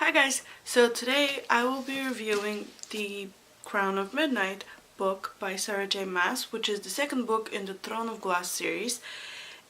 Hi guys, so today I will be reviewing the Crown of Midnight book by Sarah J Maas, which is the second book in the Throne of Glass series.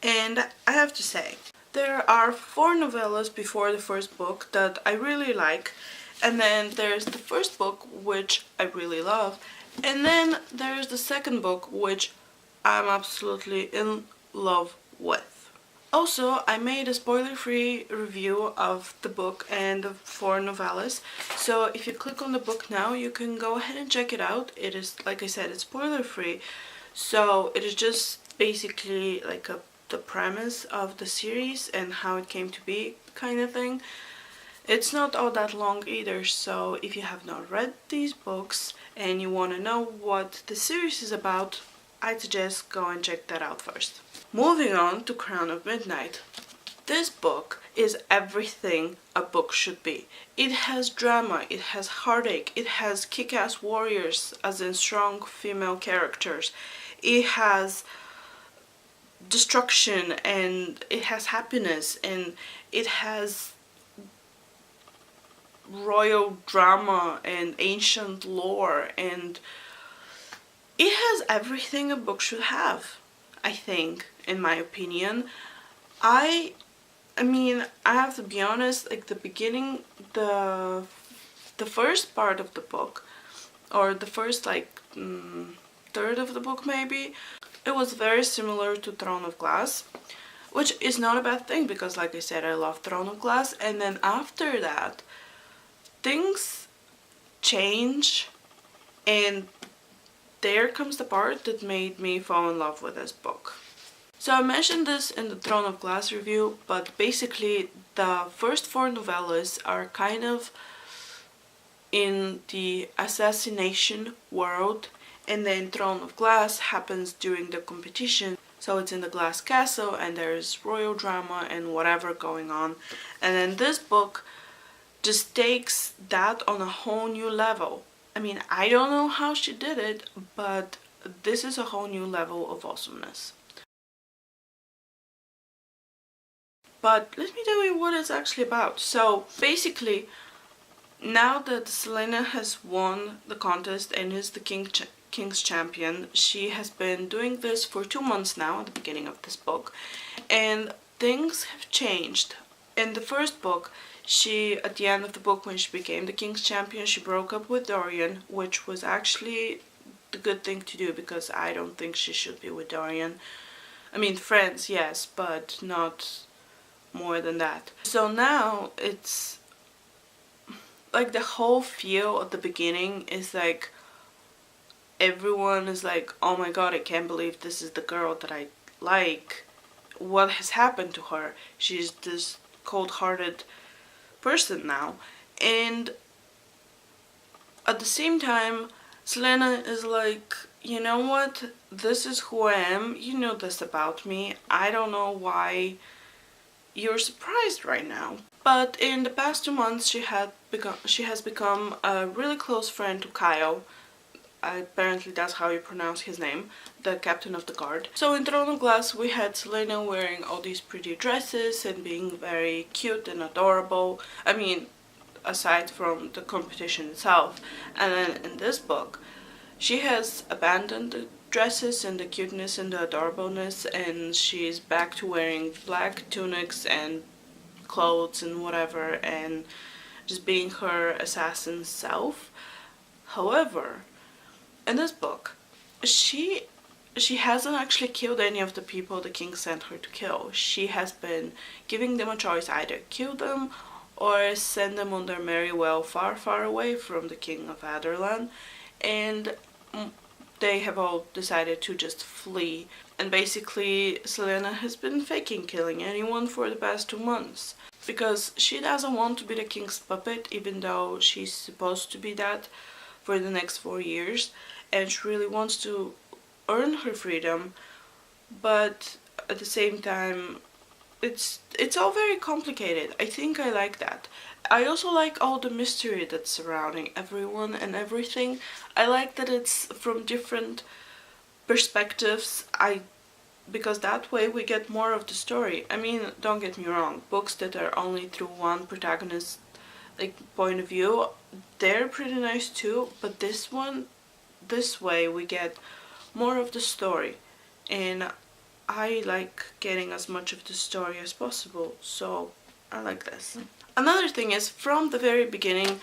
And I have to say, there are 4 novellas before the first book that I really like, and then there's the first book, which I really love, and then there's the second book, which I'm absolutely in love with. Also, I made a spoiler-free review of the book and the 4 novellas, so if you click on the book now, you can go ahead and check it out. It is, like I said, it's spoiler-free, so it is just basically like the premise of the series and how it came to be kind of thing. It's not all that long either, so if you have not read these books and you want to know what the series is about, I'd suggest go and check that out first. Moving on to Crown of Midnight. This book is everything a book should be. It has drama, it has heartache, it has kick-ass warriors, as in strong female characters. It has destruction, and it has happiness, and it has royal drama and ancient lore, and it has everything a book should have, I think, in my opinion. I mean, I have to be honest, like the beginning, the first part of the book, or the first third of the book maybe, it was very similar to Throne of Glass, which is not a bad thing because, like I said, I love Throne of Glass. And then after that, things change, and there comes the part that made me fall in love with this book. So I mentioned this in the Throne of Glass review, but basically the first 4 novellas are kind of in the assassination world, and then Throne of Glass happens during the competition. So it's in the glass castle and there's royal drama and whatever going on. And then this book just takes that on a whole new level. I mean, I don't know how she did it, but this is a whole new level of awesomeness. But let me tell you what it's actually about. So basically, now that Selena has won the contest and is the King's champion, she has been doing this for 2 months now at the beginning of this book, and things have changed. In the first book, at the end of the book, when she became the King's champion, she broke up with Dorian, which was actually the good thing to do because I don't think she should be with Dorian. I mean, friends, yes, but not more than that. So now it's like the whole feel at the beginning is like everyone is like, oh my god, I can't believe this is the girl that I like. What has happened to her? She's this cold-hearted person now. And at the same time, Selena is like, you know what? This is who I am. You know this about me. I don't know why you're surprised right now. But in the past 2 months, she has become a really close friend to Kyle. Apparently that's how you pronounce his name, the captain of the guard. So in Throne of Glass, we had Selena wearing all these pretty dresses and being very cute and adorable. I mean, aside from the competition itself. And then in this book, she has abandoned the dresses and the cuteness and the adorableness, and she's back to wearing black tunics and clothes and whatever, and just being her assassin self. However, in this book, she hasn't actually killed any of the people the king sent her to kill. She has been giving them a choice: either kill them or send them on their merry way far, far away from the king of Adarlan. And they have all decided to just flee. And basically, Selena has been faking killing anyone for the past 2 months. Because she doesn't want to be the king's puppet, even though she's supposed to be that for the next 4 years. And she really wants to earn her freedom. But at the same time, it's all very complicated. I think I like that. I also like all the mystery that's surrounding everyone and everything. I like that it's from different perspectives. Because that way we get more of the story. I mean, don't get me wrong, books that are only through one protagonist like point of view, they're pretty nice too, but this way we get more of the story, and I like getting as much of the story as possible, so I like this. Another thing is, from the very beginning,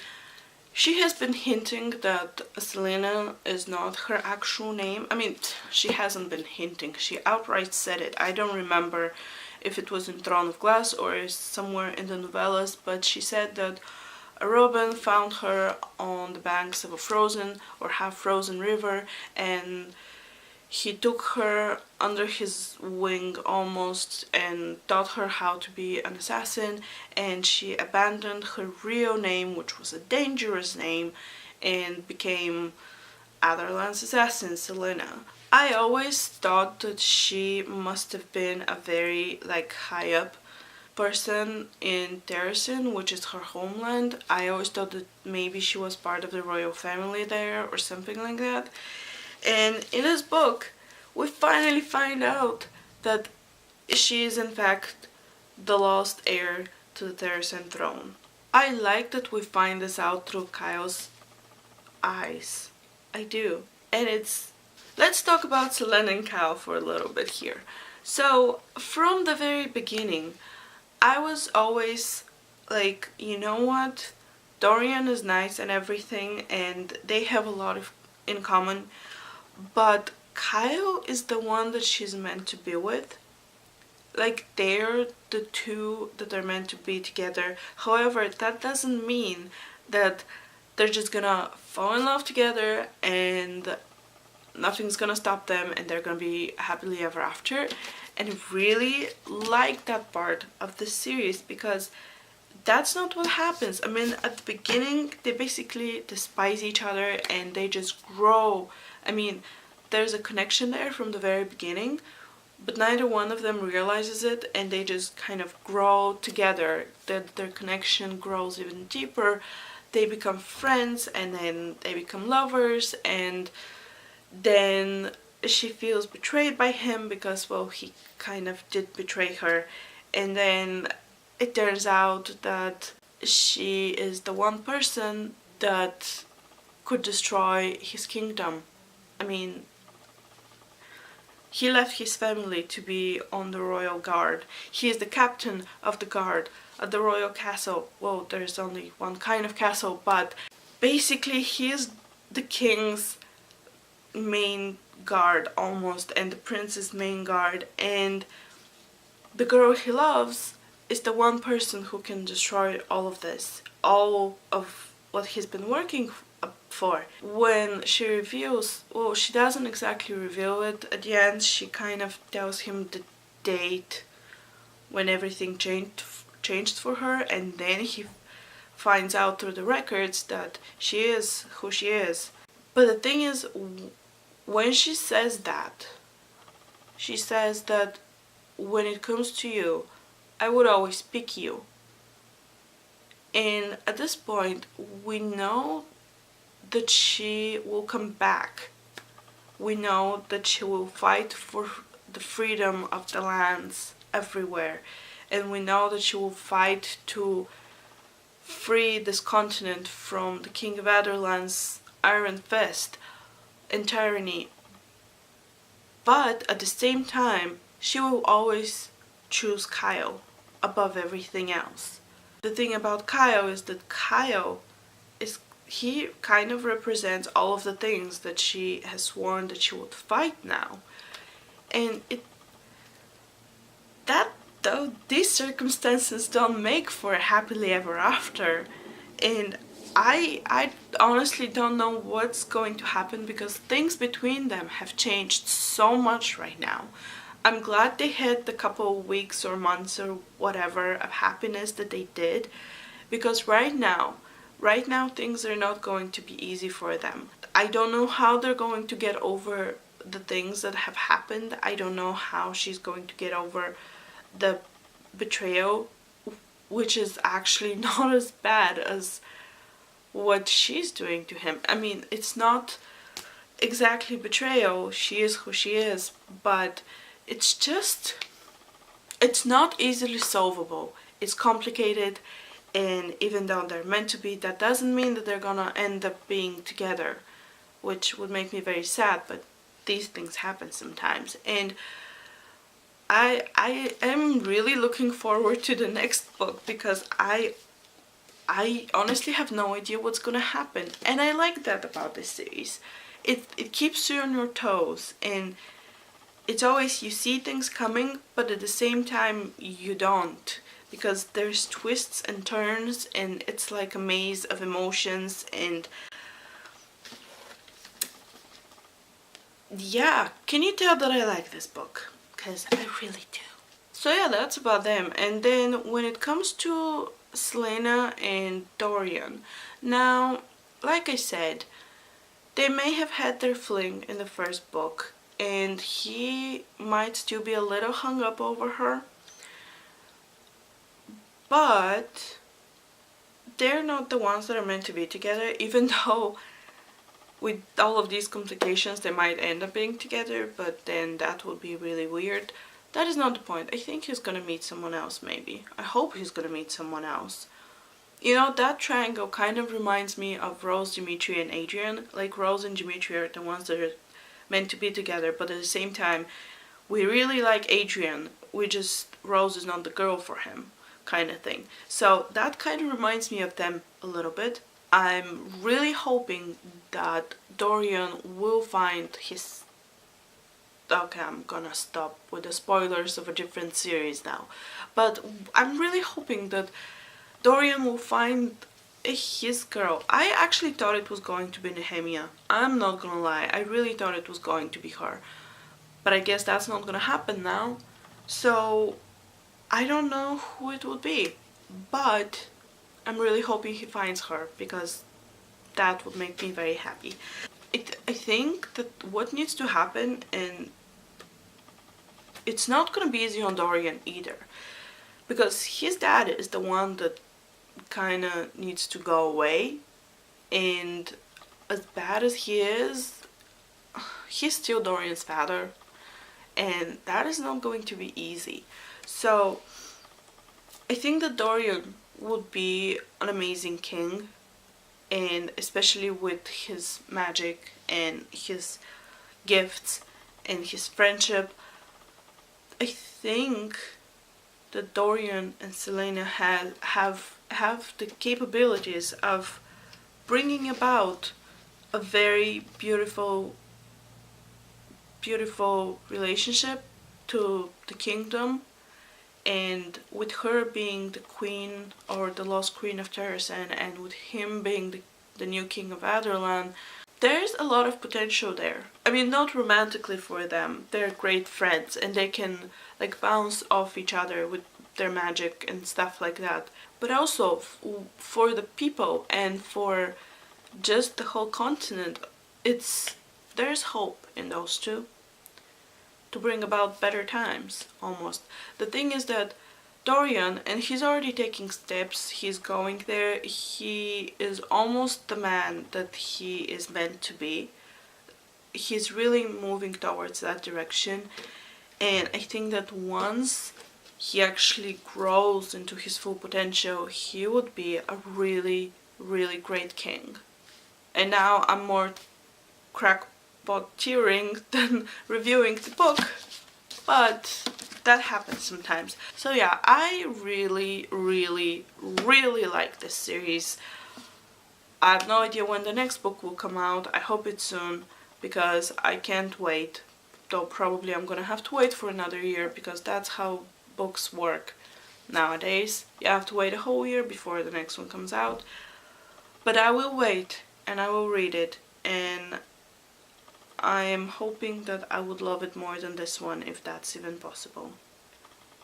she has been hinting that Selena is not her actual name. I mean, she hasn't been hinting, she outright said it. I don't remember if it was in Throne of Glass or somewhere in the novellas, but she said that Robin found her on the banks of a frozen or half-frozen river, and he took her under his wing almost and taught her how to be an assassin, and she abandoned her real name, which was a dangerous name, and became Adderland's assassin, Selena. I always thought that she must have been a very high up person in Terrasen, which is her homeland. I always thought that maybe she was part of the royal family there or something like that. And in this book, we finally find out that she is in fact the lost heir to the Terrasen throne. I like that we find this out through Kyle's eyes. I do. And let's talk about Selena and Kyle for a little bit here. So, from the very beginning, I was always like, you know what? Dorian is nice and everything, and they have a lot in common, but Kyle is the one that she's meant to be with. Like, they're the two that are meant to be together. However, that doesn't mean that they're just gonna fall in love together and nothing's gonna stop them and they're gonna be happily ever after. And I really like that part of the series, because that's not what happens. I mean, at the beginning, they basically despise each other and they just grow. I mean, there's a connection there from the very beginning, but neither one of them realizes it, and they just kind of grow together. Their connection grows even deeper. They become friends, and then they become lovers, and then she feels betrayed by him because, well, he kind of did betray her. And then it turns out that she is the one person that could destroy his kingdom. I mean, he left his family to be on the royal guard. He is the captain of the guard at the royal castle. Well, there's only one kind of castle, but basically he is the king's main guard almost, and the prince's main guard, and the girl he loves is the one person who can destroy all of this, all of what he's been working for. When she reveals, well, she doesn't exactly reveal it at the end, she kind of tells him the date when everything changed for her, and then he finds out through the records that she is who she is. But the thing is, when she says that, she says that when it comes to you, I would always pick you. And at this point, we know that she will come back. We know that she will fight for the freedom of the lands everywhere. And we know that she will fight to free this continent from the King of Adderland's iron fist and tyranny. But at the same time, she will always choose Kyle above everything else. The thing about Kyle is that he kind of represents all of the things that she has sworn that she would fight now. And these circumstances don't make for a happily ever after. And I honestly don't know what's going to happen, because things between them have changed so much right now. I'm glad they had the couple of weeks or months or whatever of happiness that they did, because right now things are not going to be easy for them. I don't know how they're going to get over the things that have happened. I don't know how she's going to get over the betrayal, which is actually not as bad as what she's doing to him. I mean, it's not exactly betrayal, she is who she is, but it's not easily solvable. It's complicated, and even though they're meant to be, that doesn't mean that they're gonna end up being together, which would make me very sad, but these things happen sometimes. And I am really looking forward to the next book, because I honestly have no idea what's gonna happen, and I like that about this series. It keeps you on your toes, and it's always, you see things coming, but at the same time you don't, because there's twists and turns, and it's like a maze of emotions. And yeah, can you tell that I like this book? Because I really do. So yeah, that's about them. And then when it comes to Selena and Dorian, now, like I said, they may have had their fling in the first book, and he might still be a little hung up over her, but they're not the ones that are meant to be together, even though with all of these complications they might end up being together, but then that would be really weird. That is not the point. I think he's gonna meet someone else, maybe. I hope he's gonna meet someone else. You know, that triangle kind of reminds me of Rose, Dimitri, and Adrian. Like, Rose and Dimitri are the ones that are meant to be together, but at the same time, we really like Adrian. Rose is not the girl for him, kind of thing. So that kind of reminds me of them a little bit. I'm really hoping that Dorian will find his... Okay, I'm gonna stop with the spoilers of a different series now. But I'm really hoping that Dorian will find his girl. I actually thought it was going to be Nehemia. I'm not gonna lie, I really thought it was going to be her. But I guess that's not gonna happen now. So I don't know who it would be. But I'm really hoping he finds her, because that would make me very happy. I think that what needs to happen, and it's not gonna be easy on Dorian either, because his dad is the one that kinda needs to go away, and as bad as he is, he's still Dorian's father, and that is not going to be easy. So I think that Dorian would be an amazing king, and especially with his magic and his gifts and his friendship, I think that Dorian and Selena have the capabilities of bringing about a very beautiful relationship to the kingdom. And with her being the queen, or the lost queen of Terrasen, and with him being the new king of Adarlan, there's a lot of potential there. I mean, not romantically for them, they're great friends and they can like bounce off each other with their magic and stuff like that. But also for the people and for just the whole continent, there's hope in those two to bring about better times, almost. The thing is that Dorian, and he's already taking steps, he's going there, he is almost the man that he is meant to be. He's really moving towards that direction, and I think that once he actually grows into his full potential, he would be a really, really great king. And now I'm more crackpot-tearing than reviewing the book, but that happens sometimes. So yeah, I really, really, really like this series. I have no idea when the next book will come out. I hope it's soon, because I can't wait. Though probably I'm gonna have to wait for another year, because that's how books work nowadays. You have to wait a whole year before the next one comes out. But I will wait, and I will read it, and I am hoping that I would love it more than this one, if that's even possible.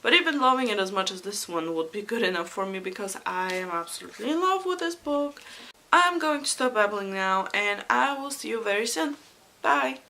But even loving it as much as this one would be good enough for me, because I am absolutely in love with this book. I'm going to stop babbling now, and I will see you very soon. Bye!